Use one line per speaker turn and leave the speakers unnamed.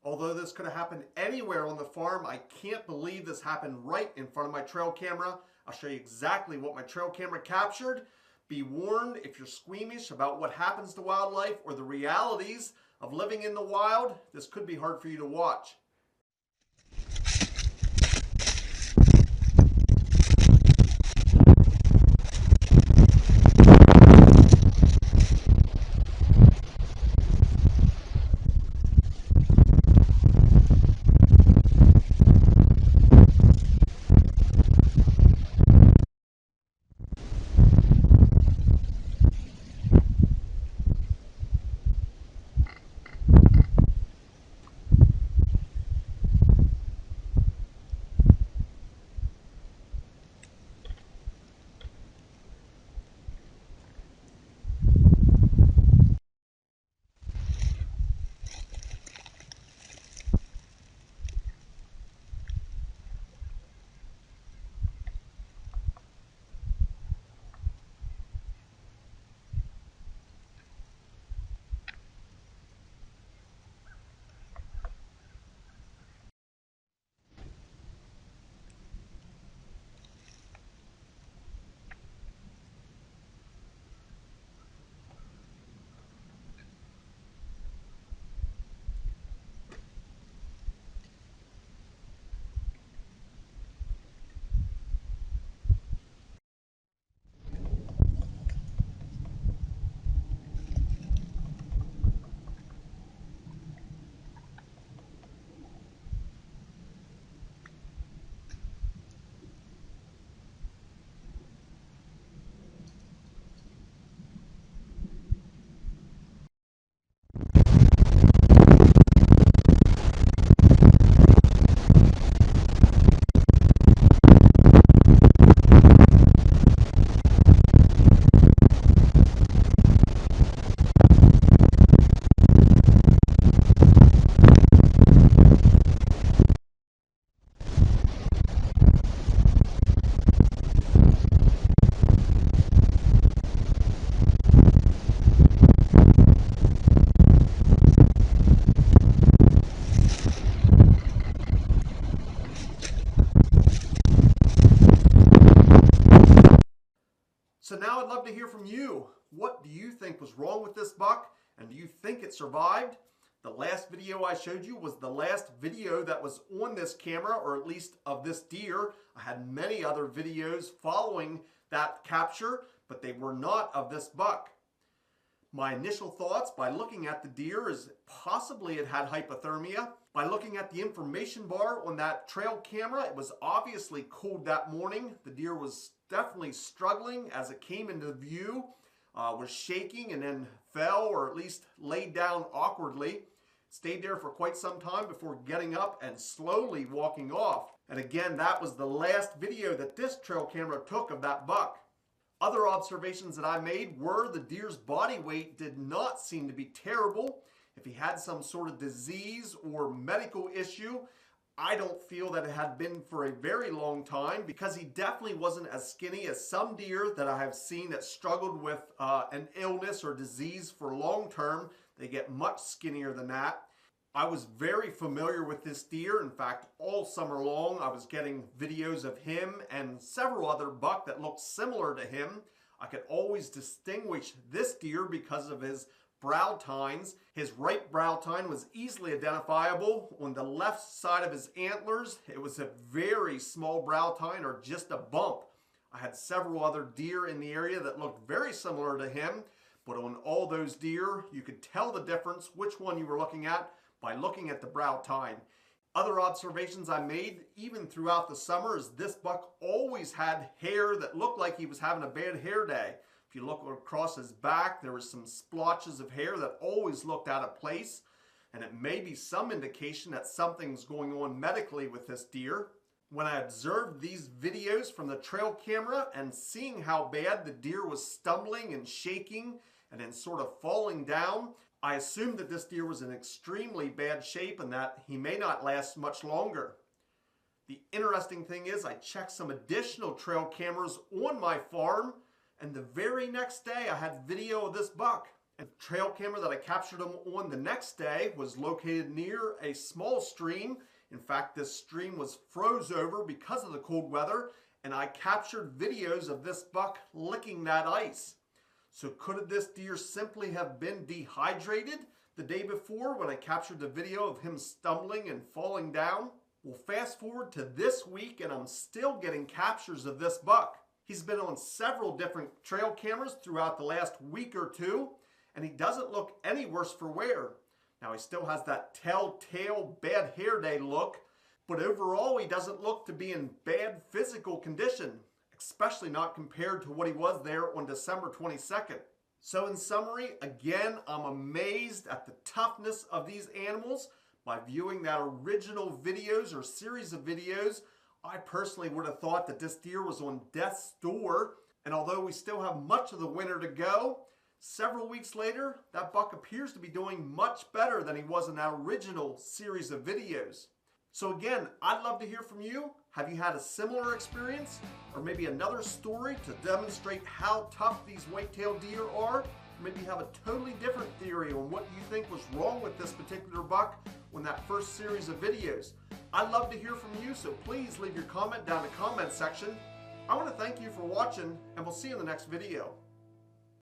Although this could have happened anywhere on the farm, I can't believe this happened right in front of my trail camera. I'll show you exactly what my trail camera captured. Be warned, if you're squeamish about what happens to wildlife or the realities of living in the wild, this could be hard for you to watch. So now I'd love to hear from you. What do you think was wrong with this buck? And do you think it survived? The last video I showed you was the last video that was on this camera, or at least of this deer. I had many other videos following that capture, but they were not of this buck. My initial thoughts by looking at the deer is possibly it had hypothermia. By looking at the information bar on that trail camera, it was obviously cold that morning. The deer was definitely struggling as it came into view, was shaking and then fell, or at least laid down awkwardly. Stayed there for quite some time before getting up and slowly walking off. And again, that was the last video that this trail camera took of that buck. Other observations that I made were the deer's body weight did not seem to be terrible. If he had some sort of disease or medical issue, I don't feel that it had been for a very long time, because he definitely wasn't as skinny as some deer that I have seen that struggled with an illness or disease for long term. They get much skinnier than that. I was very familiar with this deer. In fact, all summer long, I was getting videos of him and several other buck that looked similar to him. I could always distinguish this deer because of his brow tines. His right brow tine was easily identifiable. On the left side of his antlers, it was a very small brow tine, or just a bump. I had several other deer in the area that looked very similar to him, but on all those deer, you could tell the difference which one you were looking at by looking at the brow tine. Other observations I made even throughout the summer is this buck always had hair that looked like he was having a bad hair day. If you look across his back, there was some splotches of hair that always looked out of place, and it may be some indication that something's going on medically with this deer. When I observed these videos from the trail camera and seeing how bad the deer was stumbling and shaking and then sort of falling down, I assumed that this deer was in extremely bad shape and that he may not last much longer. The interesting thing is, I checked some additional trail cameras on my farm, and the very next day I had video of this buck. And the trail camera that I captured him on the next day was located near a small stream. In fact, this stream was froze over because of the cold weather, and I captured videos of this buck licking that ice. So could this deer simply have been dehydrated the day before when I captured the video of him stumbling and falling down? Well, fast forward to this week and I'm still getting captures of this buck. He's been on several different trail cameras throughout the last week or two, and he doesn't look any worse for wear. Now, he still has that telltale bad hair day look, but overall he doesn't look to be in bad physical condition, especially not compared to what he was there on December 22nd. So in summary, again, I'm amazed at the toughness of these animals. By viewing that original videos or series of videos, I personally would have thought that this deer was on death's door. And although we still have much of the winter to go, several weeks later, that buck appears to be doing much better than he was in that original series of videos. So again, I'd love to hear from you. Have you had a similar experience? Or maybe another story to demonstrate how tough these white-tailed deer are? Maybe you have a totally different theory on what you think was wrong with this particular buck on that first series of videos. I'd love to hear from you, so please leave your comment down in the comment section. I want to thank you for watching, and we'll see you in the next video.